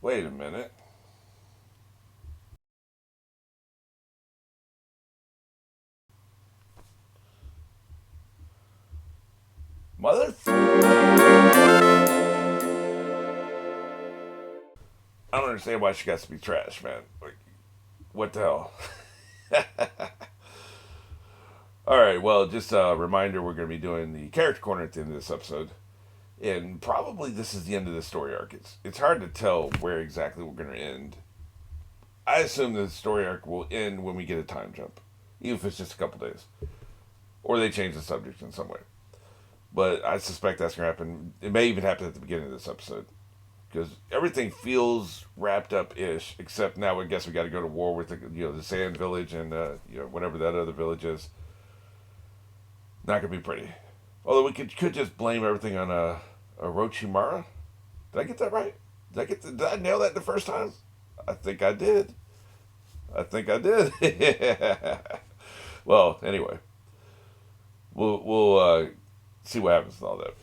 Wait a minute. Mother. I don't understand why she got to be trash, man. Like, what the hell? All right, well, just a reminder we're going to be doing the character corner at the end of this episode. And probably this is the end of the story arc. It's hard to tell where exactly we're going to end. I assume the story arc will end when we get a time jump, even if it's just a couple days. Or they change the subject in some way. But I suspect that's going to happen. It may even happen at the beginning of this episode. Because everything feels wrapped up ish, except now I guess we got to go to war with the Sand Village and whatever that other village is. Not gonna be pretty. Although we could just blame everything on Orochimaru. Did I get that right? Did I nail that the first time? I think I did. I think I did. Well, anyway, we'll see what happens with all that.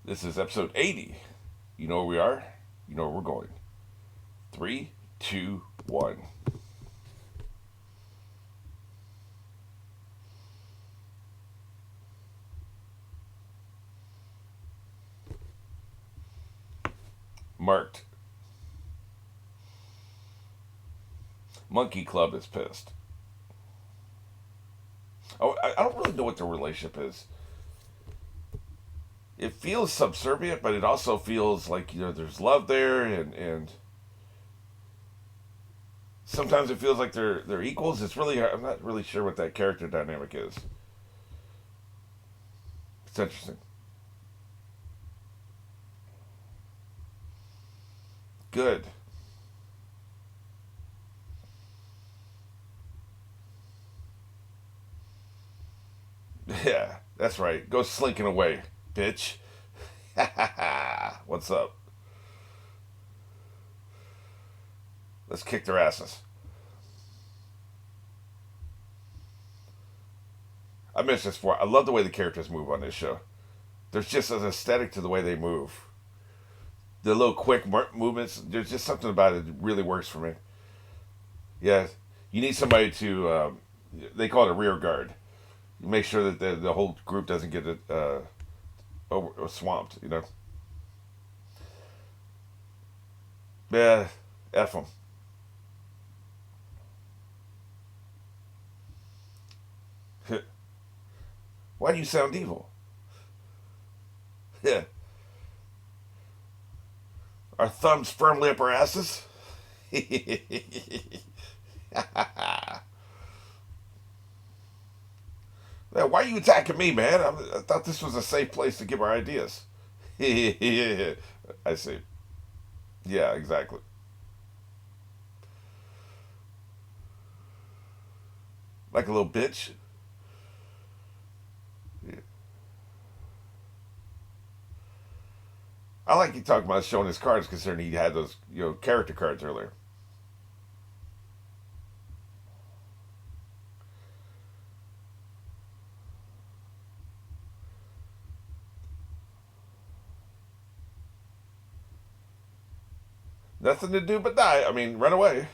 This is episode 80. You know where we are. You know where we're going. 3, 2, 1. Marked. Monkey Club is pissed. Oh, I don't really know what their relationship is. It feels subservient, but it also feels like there's love there, and sometimes it feels like they're equals. I'm not really sure what that character dynamic is. It's interesting. Good. Yeah, that's right. Go slinking away, bitch. What's up? Let's kick their asses. I mentioned this before. I love the way the characters move on this show. There's just an aesthetic to the way they move. The little quick movements. There's just something about it that really works for me. Yeah, you need somebody to. They call it a rear guard. You make sure that the whole group doesn't get swamped. Yeah, f them. Why do you sound evil? Yeah, our thumbs firmly up our asses. Man, why are you attacking me, man? I thought this was a safe place to give our ideas. I see. Yeah, exactly. Like a little bitch. Yeah. I like you talking about showing his cards, considering he had those character cards earlier. Nothing to do but die. I mean, run away.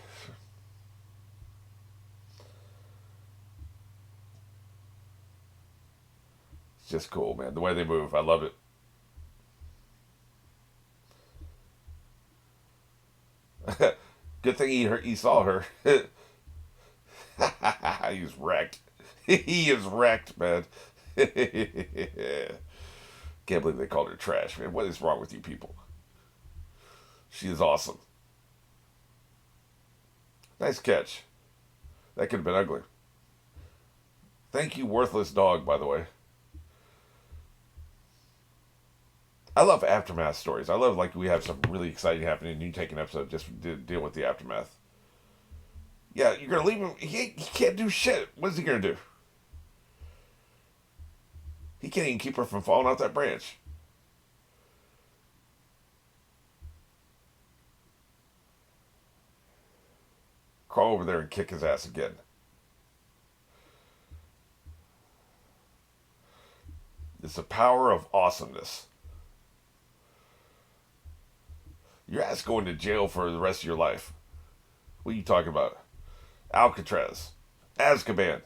It's just cool, man. The way they move, I love it. Good thing he saw her. He's wrecked. He is wrecked, man. Can't believe they called her trash, man. What is wrong with you people? She is awesome. Nice catch. That could have been ugly. Thank you, worthless dog, by the way. I love aftermath stories. I love like we have something really exciting happening and you take an episode just to deal with the aftermath. Yeah, you're gonna leave him. He can't do shit. What is he gonna do? He can't even keep her from falling off that branch. Crawl over there and kick his ass again. It's the power of awesomeness. Your ass going to jail for the rest of your life. What are you talking about? Alcatraz. Azkaban.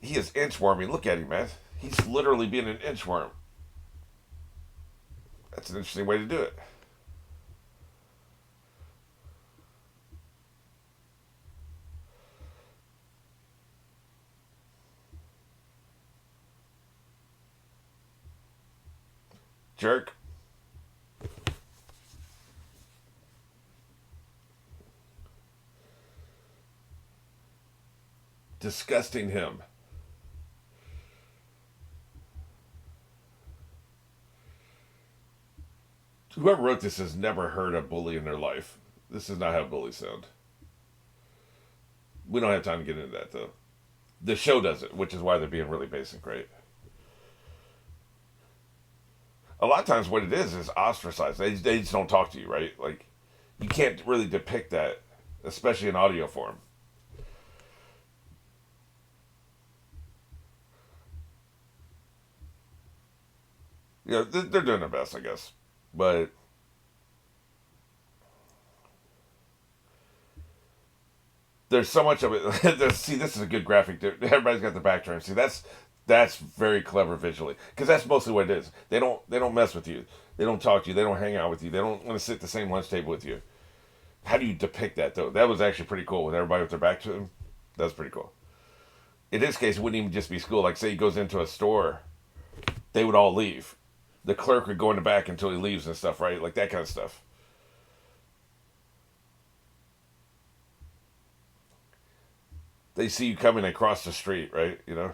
He is inchworming. Look at him, man. He's literally being an inchworm. That's an interesting way to do it. Jerk. Disgusting him. Whoever wrote this has never heard a bully in their life. This is not how bullies sound. We don't have time to get into that, though. The show does it, which is why they're being really basic, right? A lot of times, what it is ostracized. They just don't talk to you, right? Like, you can't really depict that, especially in audio form. You know, they're doing their best, I guess. But there's so much of it. See, this is a good graphic. Everybody's got the back turn. See, that's very clever visually because that's mostly what it is. They don't mess with you. They don't talk to you. They don't hang out with you. They don't want to sit at the same lunch table with you. How do you depict that though? That was actually pretty cool with everybody with their back to them. That's pretty cool. In this case, it wouldn't even just be school. Like say he goes into a store, they would all leave. The clerk would go in the back until he leaves and stuff, right? Like that kind of stuff. They see you coming across the street, right? You know.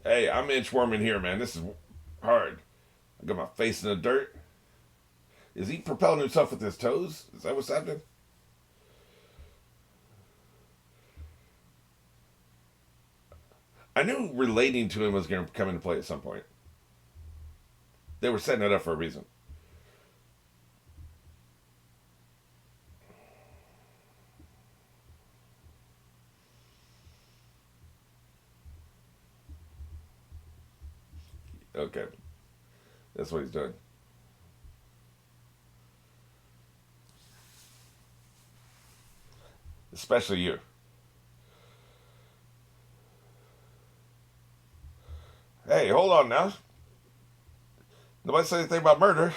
Hey, I'm inchworming here, man. This is hard. I got my face in the dirt. Is he propelling himself with his toes? Is that what's happening? I knew relating to him was going to come into play at some point. They were setting it up for a reason. Okay, that's what he's doing. Especially you. Hey, hold on now. Nobody said anything about murder.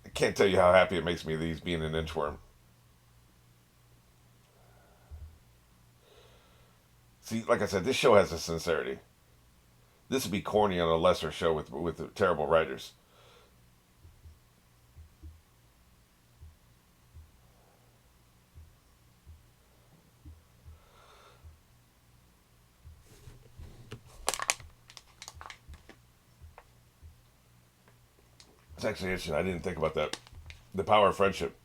I can't tell you how happy it makes me that he's being an inchworm. See, like I said, this show has a sincerity. This would be corny on a lesser show with terrible writers. It's actually interesting. I didn't think about that. The power of friendship.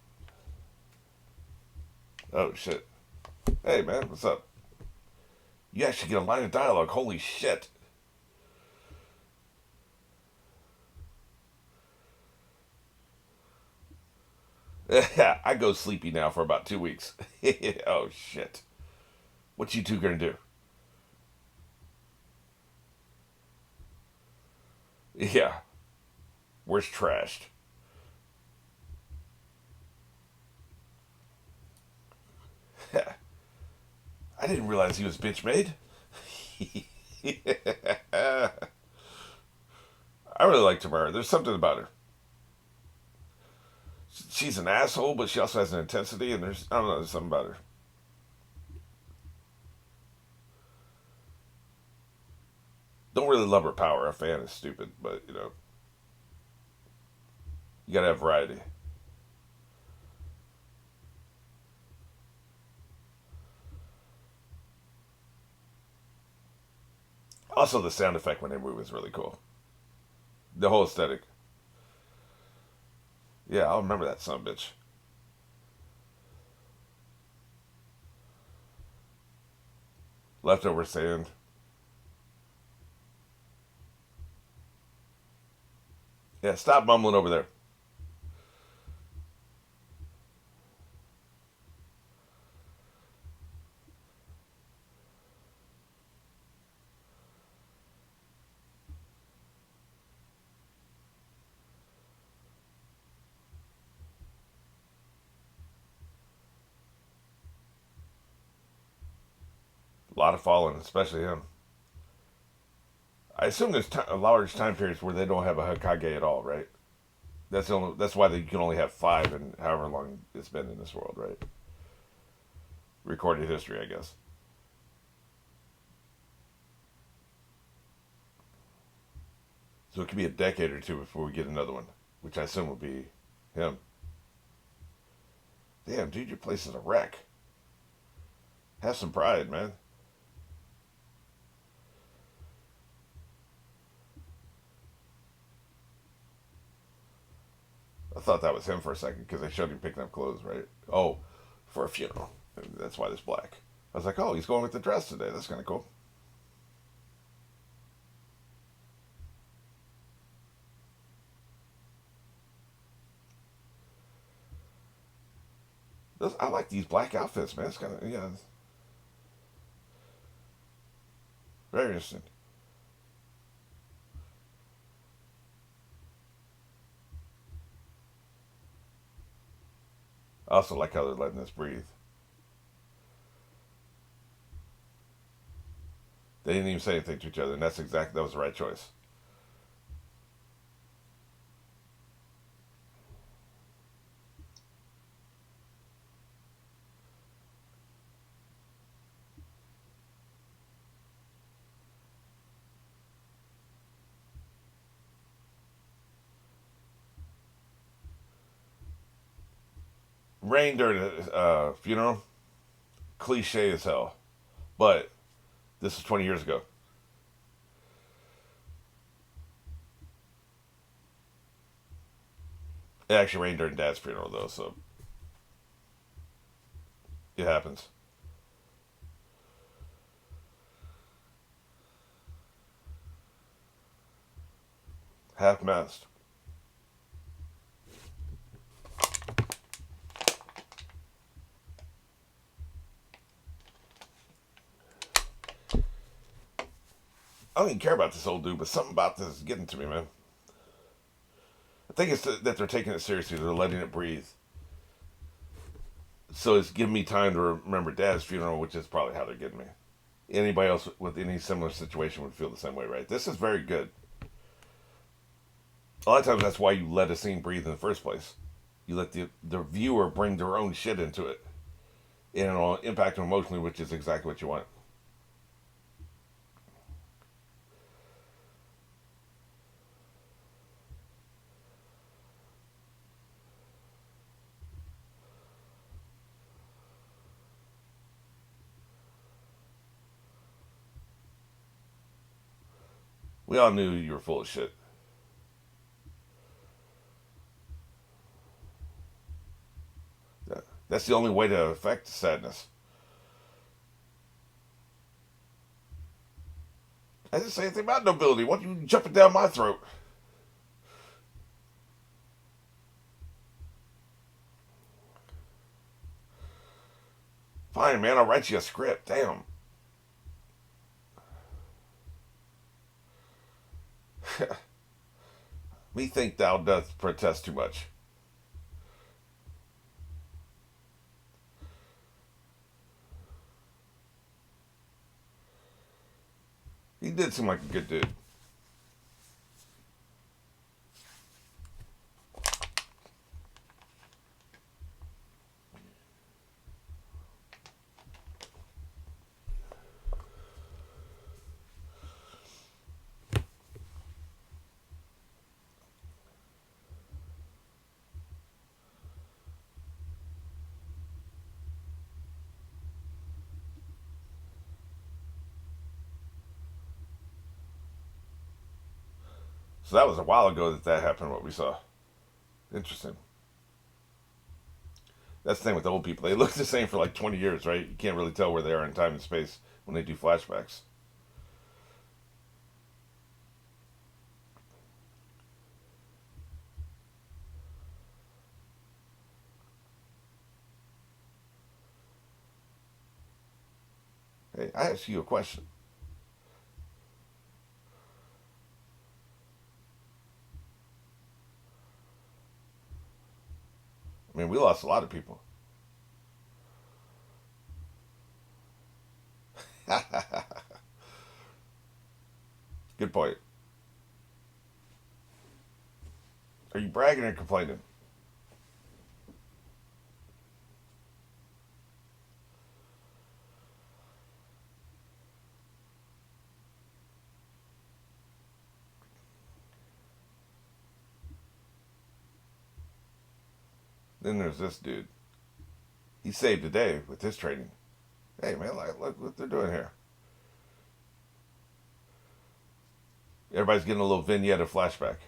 Oh shit. Hey man, what's up? You actually get a line of dialogue. Holy shit. I go sleepy now for about 2 weeks. Oh shit. What you two gonna do? Yeah, we're trashed. I didn't realize he was bitch made. I really like Tamara. There's something about her. She's an asshole, but she also has an intensity, and I don't know, there's something about her. Don't really love her power. A fan is stupid, but you gotta have variety. Also, the sound effect when they move is really cool. The whole aesthetic. Yeah, I'll remember that son of a bitch. Leftover sand. Yeah, stop mumbling over there. A lot of falling, especially him. I assume there's large time periods where they don't have a Hokage at all, right? That's why they can only have five in however long it's been in this world, right? Recorded history, I guess. So it could be a decade or two before we get another one, which I assume will be him. Damn, dude, your place is a wreck. Have some pride, man. I thought that was him for a second because they showed him picking up clothes, right? Oh, for a funeral. That's why there's black. I was like, oh, he's going with the dress today. That's kind of cool. I like these black outfits, man. It's kind of, yeah, very interesting. I also like how they're letting us breathe. They didn't even say anything to each other, and that was the right choice. Rain during a funeral, cliche as hell, but this was 20 years ago. It actually rained during Dad's funeral though, so it happens. Half mast. I don't even care about this old dude, but something about this is getting to me, man. I think it's that they're taking it seriously. They're letting it breathe. So it's giving me time to remember Dad's funeral, which is probably how they're getting me. Anybody else with any similar situation would feel the same way, right? This is very good. A lot of times that's why you let a scene breathe in the first place. You let the viewer bring their own shit into it, and it'll impact them emotionally, which is exactly what you want. We all knew you were full of shit. That's the only way to affect sadness. I didn't say anything about nobility. What are you jumping down my throat? Fine, man. I'll write you a script. Damn. Me think thou dost protest too much. He did seem like a good dude. So that was a while ago that happened. What we saw. Interesting. That's the thing with old people. They look the same for like 20 years, right? You can't really tell where they are in time and space when they do flashbacks. Hey, I ask you a question. I mean, we lost a lot of people. Good point. Are you bragging or complaining? Then there's this dude. He saved the day with his training. Hey, man, look what they're doing here. Everybody's getting a little vignette of flashback.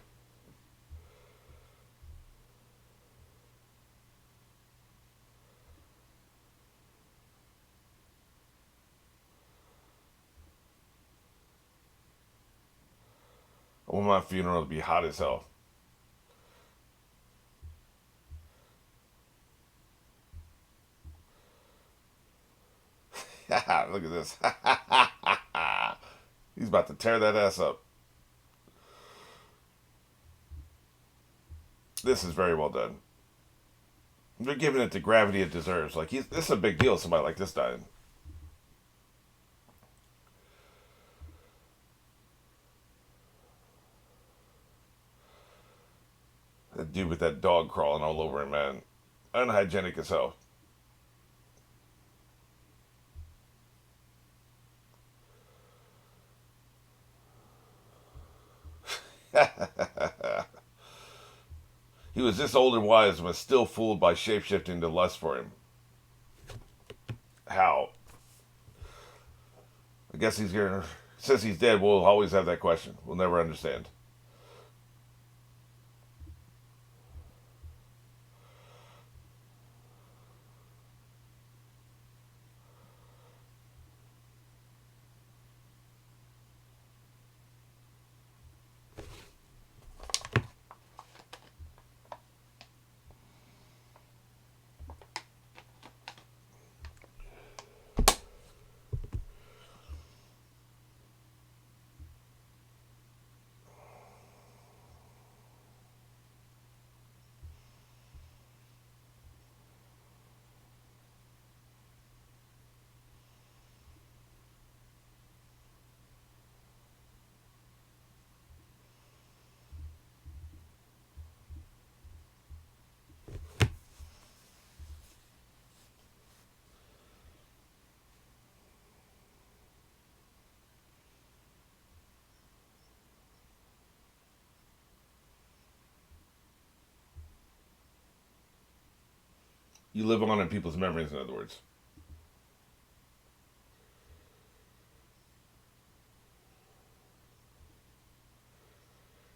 I want my funeral to be hot as hell. Look at this. He's about to tear that ass up. This is very well done. They're giving it the gravity it deserves. Like, this is a big deal, somebody like this dying. That dude with that dog crawling all over him, man. Unhygienic as hell. He was this old and wise and was still fooled by shapeshifting to lust for him. How? I guess he's gonna. Since he's dead, we'll always have that question. We'll never understand. You live on in people's memories, in other words.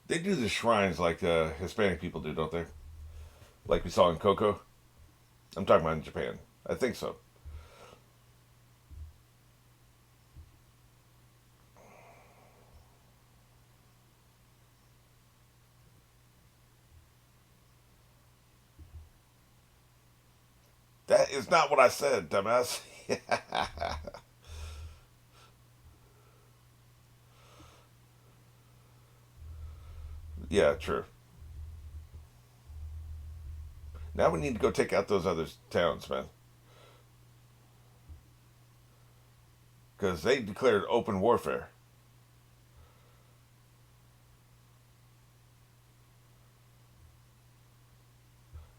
They do the shrines like Hispanic people do, don't they? Like we saw in Coco. I'm talking about in Japan. I think so. That is not what I said, dumbass. Yeah, true. Now we need to go take out those other towns, man. Because they declared open warfare.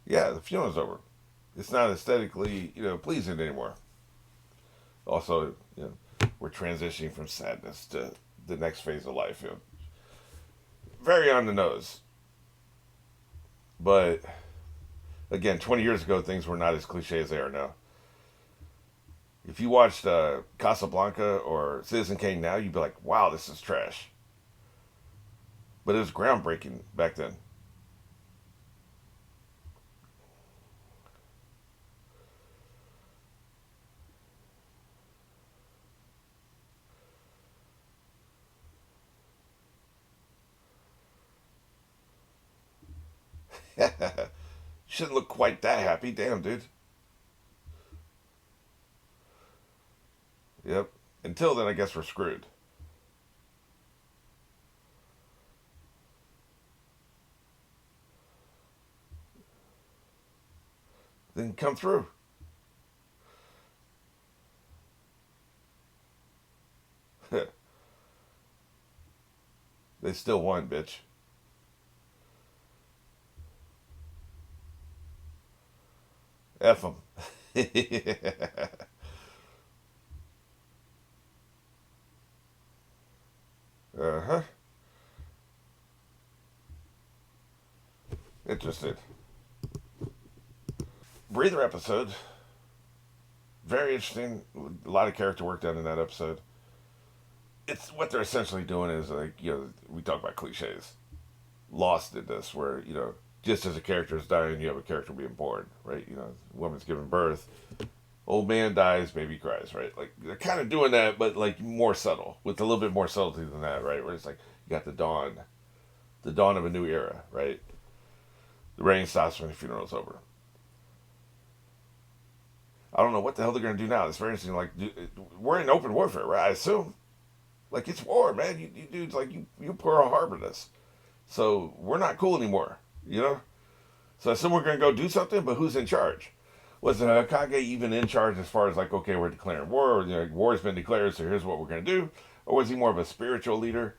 Yeah, the funeral's over. It's not aesthetically, pleasing anymore. Also, we're transitioning from sadness to the next phase of life. Very on the nose. But again, 20 years ago, things were not as cliche as they are now. If you watched Casablanca or Citizen Kane now, you'd be like, wow, this is trash. But it was groundbreaking back then. Shouldn't look quite that happy. Damn, dude. Yep. Until then, I guess we're screwed. Then come through. They still won, bitch. F them. Uh huh. Interesting. Breather episode. Very interesting. A lot of character work done in that episode. It's what they're essentially doing is like, we talk about cliches. Lost did this, where just as a character is dying, you have a character being born, right? Woman's giving birth, old man dies, baby cries, right? Like they're kind of doing that, but like more subtle, with a little bit more subtlety than that, right? Where it's like you got the dawn of a new era, right? The rain stops when the funeral's over. I don't know what the hell they're gonna do now. It's very interesting. Like we're in open warfare, right? I assume. Like it's war, man. You dudes like you Pearl Harbor this, so we're not cool anymore. You know. So I assume we're gonna go do something, but who's in charge? Was the Hokage even in charge as far as like, okay, we're declaring war, or, war's been declared, so here's what we're going to do? Or was he more of a spiritual leader,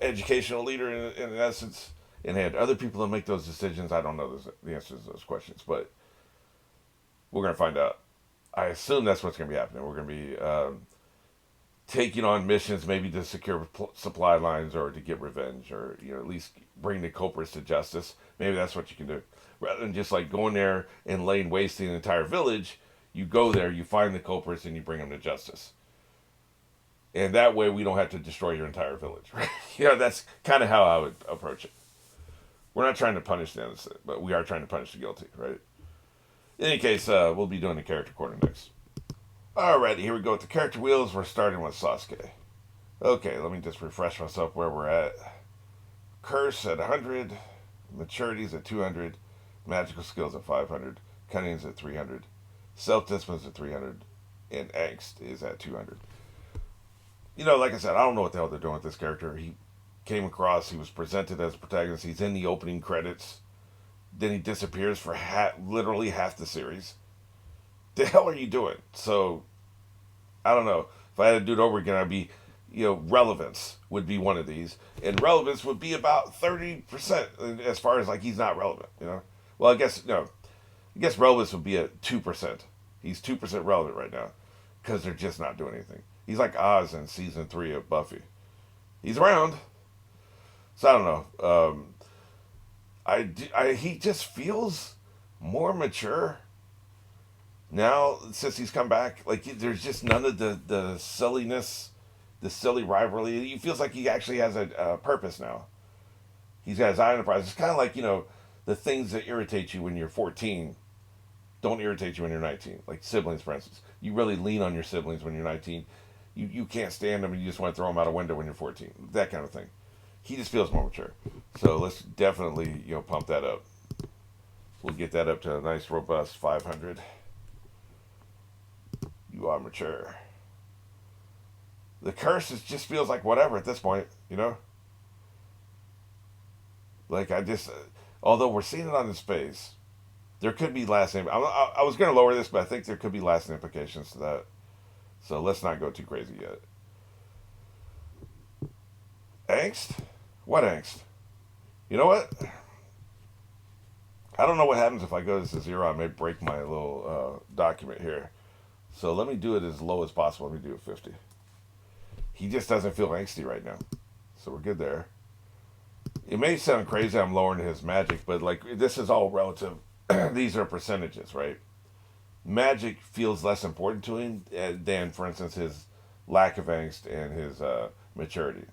educational leader in essence, and had other people to make those decisions? I don't know the answers to those questions, but we're going to find out. I assume that's what's going to be happening. We're going to be taking on missions, maybe to secure supply lines or to get revenge, or at least bring the culprits to justice. Maybe that's what you can do, rather than just like going there and laying waste to the entire village. You go there, you find the culprits, and you bring them to justice. And that way, we don't have to destroy your entire village. Right? That's kind of how I would approach it. We're not trying to punish the innocent, but we are trying to punish the guilty, right? In any case, we'll be doing the character corner next. Alrighty, here we go with the character wheels. We're starting with Sasuke. Okay, let me just refresh myself where we're at. Curse at 100, maturity's at 200, magical skills at 500, cunning's at 300, self discipline's at 300, and angst is at 200. Like I said, I don't know what the hell they're doing with this character. He came across, he was presented as a protagonist, he's in the opening credits, then he disappears for literally half the series. The hell are you doing? So, I don't know. If I had to do it over again, I'd be, relevance would be one of these. And relevance would be about 30% as far as like he's not relevant. Well, I guess, no. I guess relevance would be at 2%. He's 2% relevant right now because they're just not doing anything. He's like Oz in season 3 of Buffy. He's around. So I don't know. He just feels more mature now since he's come back. Like there's just none of the silliness, the silly rivalry. He feels like he actually has a purpose now. He's got his eye on the prize. It's kind of like the things that irritate you when you're 14 don't irritate you when you're 19. Like siblings, for instance, you really lean on your siblings when you're 19. You can't stand them and you just want to throw them out a window when you're 14. That kind of thing. He just feels more mature. So let's definitely pump that up. We'll get that up to a nice robust 500. You are mature. The curse just feels like whatever at this point. Like although we're seeing it on his face, there could be lasting. I was going to lower this, but I think there could be lasting implications to that. So let's not go too crazy yet. Angst? What angst? You know what? I don't know what happens if I go to 0. I may break my little document here. So let me do it as low as possible. Let me do it 50. He just doesn't feel angsty right now. So we're good there. It may sound crazy I'm lowering his magic, but like this is all relative. These are percentages, right? Magic feels less important to him than, for instance, his lack of angst and his maturity.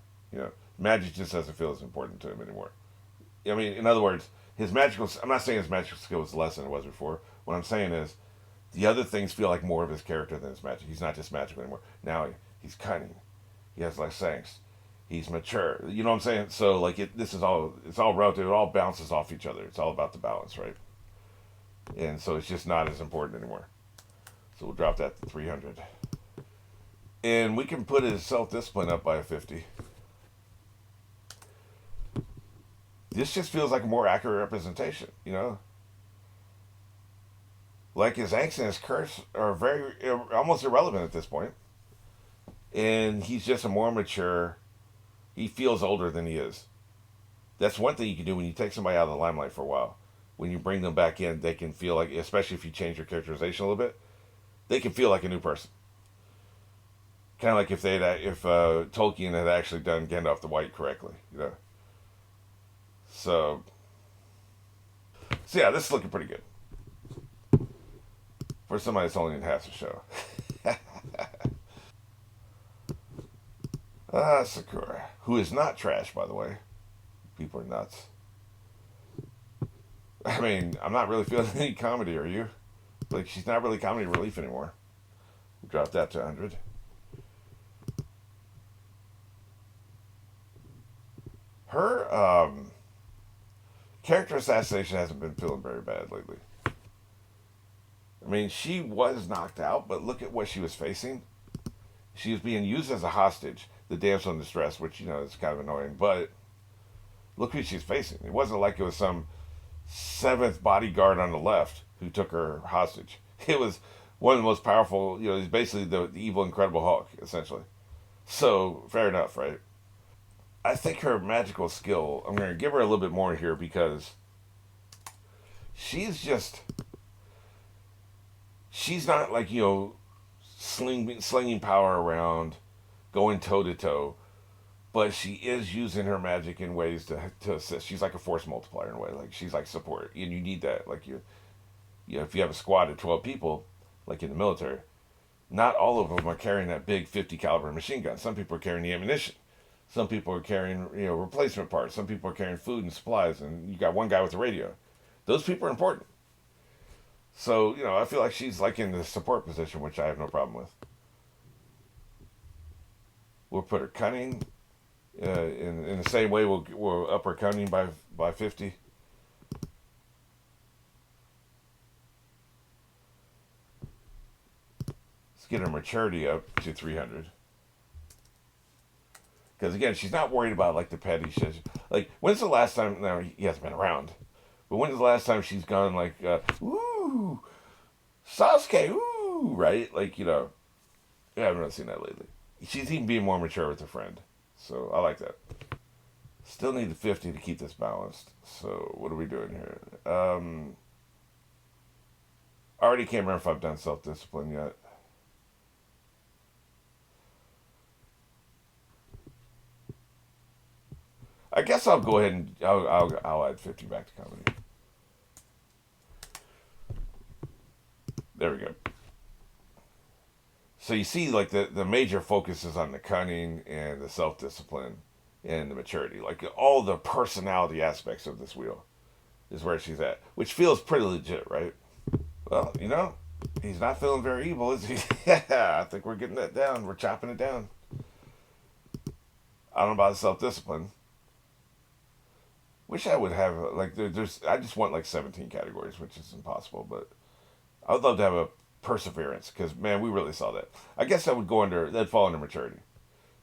Magic just doesn't feel as important to him anymore. I mean, in other words, his magical. I'm not saying his magical skill is less than it was before. What I'm saying is, the other things feel like more of his character than his magic. He's not just magical anymore. Now he's cunning. He has less angst. He's mature. You know what I'm saying? So like this is all it's all relative. It all bounces off each other. It's all about the balance, right? And so it's just not as important anymore. So we'll drop that to 300. And we can put his self discipline up by a 50. This just feels like a more accurate representation, you know? Like his angst and his curse are very almost irrelevant at this point. And he's just a more mature. He feels older than he is. That's one thing you can do when you take somebody out of the limelight for a while. When you bring them back in, they can feel like, especially if you change your characterization a little bit, they can feel like a new person. Kind of like if Tolkien had actually done Gandalf the White correctly, you know. So, so yeah, this is looking pretty good for somebody that's only in half the show. Sakura, who is not trash, by the way. People are nuts. I mean, I'm not really feeling any comedy, are you? Like, she's not really comedy relief anymore. Drop that to 100. Her character assassination hasn't been feeling very bad lately. I mean, she was knocked out, but look at what she was facing. She was being used as a hostage, the damsel in distress, which, you know, is kind of annoying, but look who she's facing. It wasn't like it was some seventh bodyguard on the left who took her hostage. It was one of the most powerful, you know, he's basically the evil Incredible Hulk, essentially. So, fair enough, right? I think her magical skill, I'm going to give her a little bit more here because she's just, she's not like, you know, slinging power around, going toe to toe, but she is using her magic in ways to assist. She's like a force multiplier in a way. Like, she's like support. And you need that. Like, you know, if you have a squad of 12 people, like in the military, not all of them are carrying that big 50 caliber machine gun. Some people are carrying the ammunition. Some people are carrying, you know, replacement parts. Some people are carrying food and supplies. And you got one guy with a radio. Those people are important. So, you know, I feel like she's like in the support position, which I have no problem with. We'll put her cunning. In the same way, we'll up her cunning by 50. Let's get her maturity up to 300. Because again, she's not worried about like the petty shit. Like, when's the last time? Now he hasn't been around, but when's the last time she's gone like, ooh, Sasuke, ooh, right? Like, you know, I haven't really seen that lately. She's even being more mature with her friend, so I like that. Still need the 50 to keep this balanced. So what are we doing here? I already can't remember if I've done self discipline yet. I guess I'll go ahead and I'll add 50 back to comedy. There we go. So you see, like the major focus is on the cunning and the self discipline and the maturity, like all the personality aspects of this wheel is where she's at, which feels pretty legit, right? Well, you know, he's not feeling very evil, is he? Yeah, I think we're getting that down. We're chopping it down. I don't know about self discipline. Wish I would have like there's. I just want like 17 categories, which is impossible. But I would love to have a perseverance because man, we really saw that. I guess that would go under. That'd fall under maturity.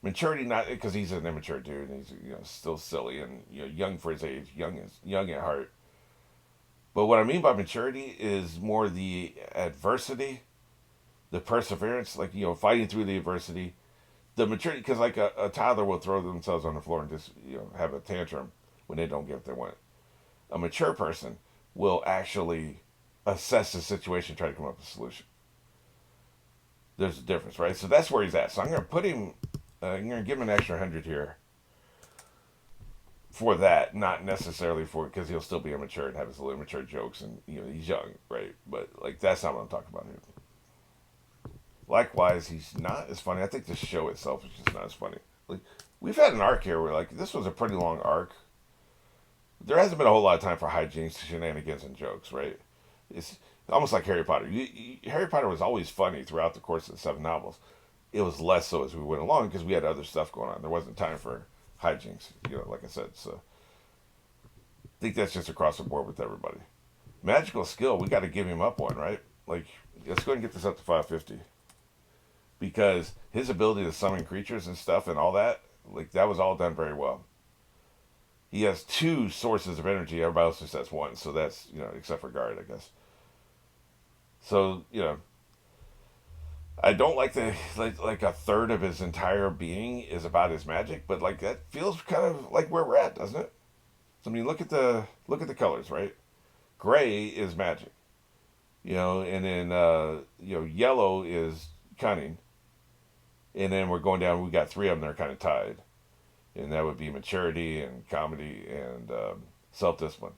Maturity, not because he's an immature dude. And he's, you know, still silly and, you know, young for his age, young at heart. But what I mean by maturity is more the adversity, the perseverance, like, you know, fighting through the adversity, the maturity. Because like a toddler will throw themselves on the floor and just, you know, have a tantrum when they don't get what they want. A mature person will actually assess the situation, try to come up with a solution. There's a difference, right? So that's where he's at. So I'm going to put him. I'm going to give him an extra 100 here for that, not necessarily for because he'll still be immature and have his little immature jokes, and, you know, he's young, right? But like that's not what I'm talking about here. Likewise, he's not as funny. I think the show itself is just not as funny. Like, we've had an arc here where like this was a pretty long arc. There hasn't been a whole lot of time for hijinks, shenanigans, and jokes, right? It's almost like Harry Potter. Harry Potter was always funny throughout the course of the 7 novels. It was less so as we went along because we had other stuff going on. There wasn't time for hijinks. Like I said. So I think that's just across the board with everybody. Magical skill, we got to give him up one, right? Like, let's go ahead and get this up to 550 because his ability to summon creatures and stuff and all that, like that was all done very well. He has two sources of energy. Everybody else just has one, so that's except for Guard, I guess. So I don't like the like a third of his entire being is about his magic, but like that feels kind of like where we're at, doesn't it? So I mean, look at the colors, right? Gray is magic, and then yellow is cunning, and then we're going down. We got three of them that are kind of tied, and that would be maturity and comedy and self discipline.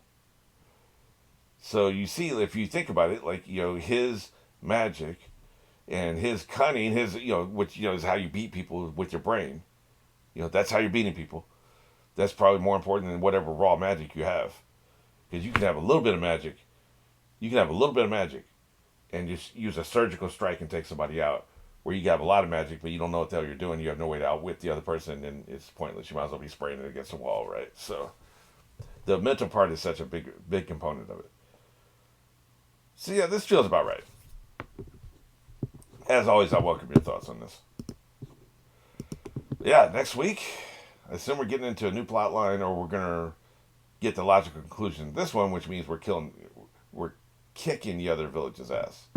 So you see, if you think about it, like his magic and his cunning, his which is how you beat people with your brain. That's how you're beating people. That's probably more important than whatever raw magic you have, because you can have a little bit of magic. You can have a little bit of magic, and just use a surgical strike and take somebody out. Where you have a lot of magic, but you don't know what the hell you're doing. You have no way to outwit the other person, and it's pointless. You might as well be spraying it against the wall, right? So the mental part is such a big component of it. So yeah, this feels about right. As always, I welcome your thoughts on this. Yeah, next week, I assume we're getting into a new plot line, or we're gonna get the logical conclusion. This one, which means we're kicking the other village's ass.